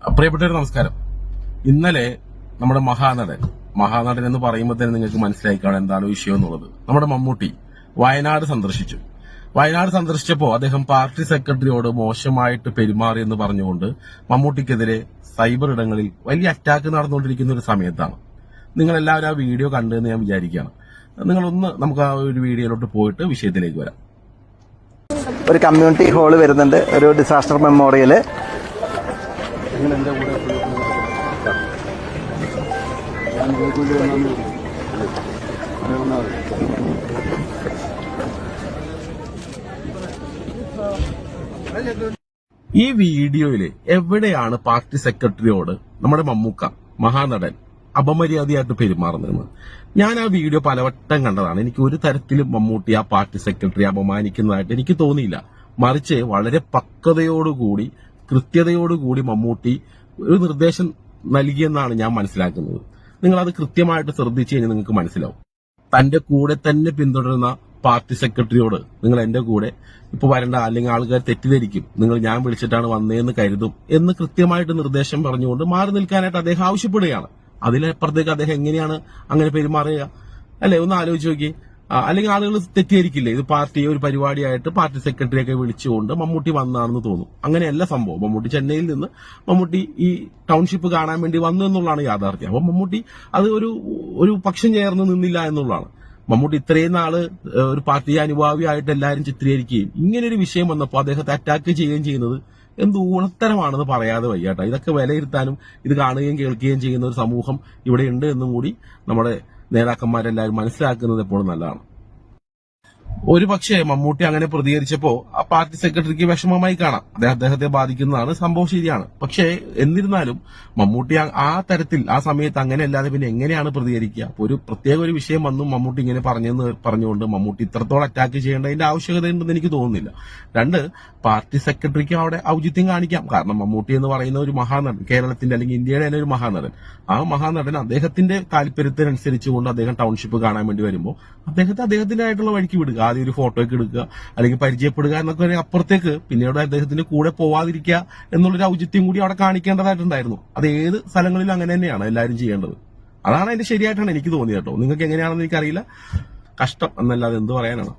പ്രിയപ്പെട്ടവർ നമസ്കാരം. ഇന്നലെ നമ്മുടെ മഹാനടൻ എന്ന് പറയുമ്പോൾ തന്നെ നിങ്ങൾക്ക് മനസ്സിലായിക്കാണ് എന്താണ് വിഷയം എന്നുള്ളത്. നമ്മുടെ മമ്മൂട്ടി വയനാട് സന്ദർശിച്ചപ്പോൾ അദ്ദേഹം പാർട്ടി സെക്രട്ടറിയോട് മോശമായിട്ട് പെരുമാറി എന്ന് പറഞ്ഞുകൊണ്ട് മമ്മൂട്ടിക്കെതിരെ സൈബർ ഇടങ്ങളിൽ വലിയ അറ്റാക്ക് നടന്നുകൊണ്ടിരിക്കുന്ന ഒരു സമയത്താണ്. നിങ്ങൾ എല്ലാവരും ആ വീഡിയോ കണ്ടെന്ന് ഞാൻ വിചാരിക്കുകയാണ്. നമുക്ക് ആ ഒരു വീഡിയോയിലോട്ട് പോയിട്ട് വിഷയത്തിലേക്ക് വരാം. ഒരു കമ്മ്യൂണിറ്റി ഹാള് വരുന്നുണ്ട്, ഒരു ഡിസാസ്റ്റർ മെമ്മോറിയൽ. ഈ വീഡിയോയില് എവിടെയാണ് പാർട്ടി സെക്രട്ടറിയോട് നമ്മുടെ മഹാനടൻ അപമര്യാദയായിട്ട് പെരുമാറുന്നതെന്ന് ഞാൻ ആ വീഡിയോ പലവട്ടം കണ്ടതാണ്. എനിക്ക് ഒരു തരത്തിലും മമ്മൂട്ടി ആ പാർട്ടി സെക്രട്ടറി അപമാനിക്കുന്നതായിട്ട് എനിക്ക് തോന്നിയില്ല. മറിച്ച് വളരെ പക്വതയോടുകൂടി കൃത്യതയോടുകൂടി മമ്മൂട്ടി ഒരു നിർദ്ദേശം നൽകിയെന്നാണ് ഞാൻ മനസ്സിലാക്കുന്നത്. നിങ്ങൾ അത് കൃത്യമായിട്ട് ശ്രദ്ധിച്ചു കഴിഞ്ഞാൽ നിങ്ങൾക്ക് മനസ്സിലാവും. തന്റെ കൂടെ തന്നെ പിന്തുടരുന്ന പാർട്ടി സെക്രട്ടറിയോട് നിങ്ങൾ എന്റെ കൂടെ ഇപ്പൊ വരണ്ട, അല്ലെങ്കിൽ ആൾക്കാർ തെറ്റിദ്ധരിക്കും, നിങ്ങൾ ഞാൻ വിളിച്ചിട്ടാണ് വന്നതെന്ന് കരുതും എന്ന് കൃത്യമായിട്ട് നിർദ്ദേശം പറഞ്ഞുകൊണ്ട് മാറി നിൽക്കാനായിട്ട് അദ്ദേഹം ആവശ്യപ്പെടുകയാണ്. അതിനപ്പുറത്തേക്ക് അദ്ദേഹം എങ്ങനെയാണ് അങ്ങനെ പെരുമാറുക അല്ലെ? ഒന്ന് ആലോചിച്ച് നോക്കി. അല്ലെങ്കിൽ ആളുകൾ തെറ്റിദ്ധരിക്കില്ലേ, ഇത് ഒരു പരിപാടിയായിട്ട് പാർട്ടി സെക്രട്ടറിയൊക്കെ വിളിച്ചുകൊണ്ട് മമ്മൂട്ടി വന്നാണെന്ന് തോന്നും. അങ്ങനെയല്ല സംഭവം. മമ്മൂട്ടി ചെന്നൈയിൽ നിന്ന് ഈ ടൗൺഷിപ്പ് കാണാൻ വേണ്ടി വന്നു എന്നുള്ളതാണ് യാഥാർത്ഥ്യം. അപ്പൊ മമ്മൂട്ടി അത് ഒരു പക്ഷം ചേർന്ന് നിന്നില്ല എന്നുള്ളതാണ്. മമ്മൂട്ടി ഇത്രയും നാള് ഒരു പാർട്ടി അനുഭാവിയായിട്ട് എല്ലാവരും ചിത്രീകരിക്കുകയും ഇങ്ങനെ ഒരു വിഷയം വന്നപ്പോൾ അദ്ദേഹത്തെ അറ്റാക്ക് ചെയ്യുകയും ചെയ്യുന്നത് എന്ത് ഊണത്തരമാണെന്ന് പറയാതെ വയ്യാട്ടോ. ഇതൊക്കെ വിലയിരുത്താനും ഇത് കാണുകയും കേൾക്കുകയും ചെയ്യുന്ന ഒരു സമൂഹം ഇവിടെ ഉണ്ട് എന്നും കൂടി നമ്മുടെ നേതാക്കന്മാരെല്ലാവരും മനസ്സിലാക്കുന്നത് എപ്പോഴും നല്ലതാണ്. ഒരു പക്ഷേ മമ്മൂട്ടി അങ്ങനെ പ്രതികരിച്ചപ്പോ ആ പാർട്ടി സെക്രട്ടറിക്ക് വിഷമമായി കാണാം. അദ്ദേഹത്തെ ബാധിക്കുന്നതാണ്, സംഭവം ശരിയാണ്. പക്ഷേ എന്നിരുന്നാലും മമ്മൂട്ടി ആ തരത്തിൽ ആ സമയത്ത് അങ്ങനെ അല്ലാതെ പിന്നെ എങ്ങനെയാണ് പ്രതികരിക്കുക? ഒരു പ്രത്യേക ഒരു വിഷയം വന്നും മമ്മൂട്ടി ഇങ്ങനെ പറഞ്ഞുകൊണ്ട് മമ്മൂട്ടി ഇത്രത്തോളം അറ്റാക്ക് ചെയ്യേണ്ടതിന്റെ ആവശ്യകത ഉണ്ടെന്ന് എനിക്ക് തോന്നുന്നില്ല. രണ്ട്, പാർട്ടി സെക്രട്ടറിക്ക് അവിടെ ഔചിത്യം കാണിക്കാം. കാരണം മമ്മൂട്ടി എന്ന് പറയുന്ന ഒരു മഹാനടൻ, കേരളത്തിന്റെ അല്ലെങ്കിൽ ഇന്ത്യയുടെ തന്നെ ഒരു മഹാനടൻ, ആ മഹാനടൻ അദ്ദേഹത്തിന്റെ താല്പര്യത്തിനനുസരിച്ചുകൊണ്ട് അദ്ദേഹം ടൗൺഷിപ്പ് കാണാൻ വേണ്ടി വരുമ്പോൾ അദ്ദേഹത്തിന്റേതായിട്ടുള്ള വഴിക്ക് വിടുക. ആദ്യം ഒരു ഫോട്ടോ ഒക്കെ എടുക്കുക, അല്ലെങ്കിൽ പരിചയപ്പെടുക എന്നൊക്കെ അപ്പുറത്തേക്ക് പിന്നീട് അദ്ദേഹത്തിന്റെ കൂടെ പോവാതിരിക്കുക എന്നുള്ളൊരു ഔചിത്യം കൂടി അവിടെ കാണിക്കേണ്ടതായിട്ടുണ്ടായിരുന്നു. അത് ഏത് സ്ഥലങ്ങളിലും അങ്ങനെ തന്നെയാണ് എല്ലാവരും ചെയ്യേണ്ടത്. അതാണ് അതിന്റെ ശരിയായിട്ടാണ് എനിക്ക് തോന്നിയത് കേട്ടോ. നിങ്ങൾക്ക് എങ്ങനെയാണെന്ന് എനിക്കറിയില്ല. കഷ്ടം എന്നല്ലാതെ എന്ത് പറയാനാണ്.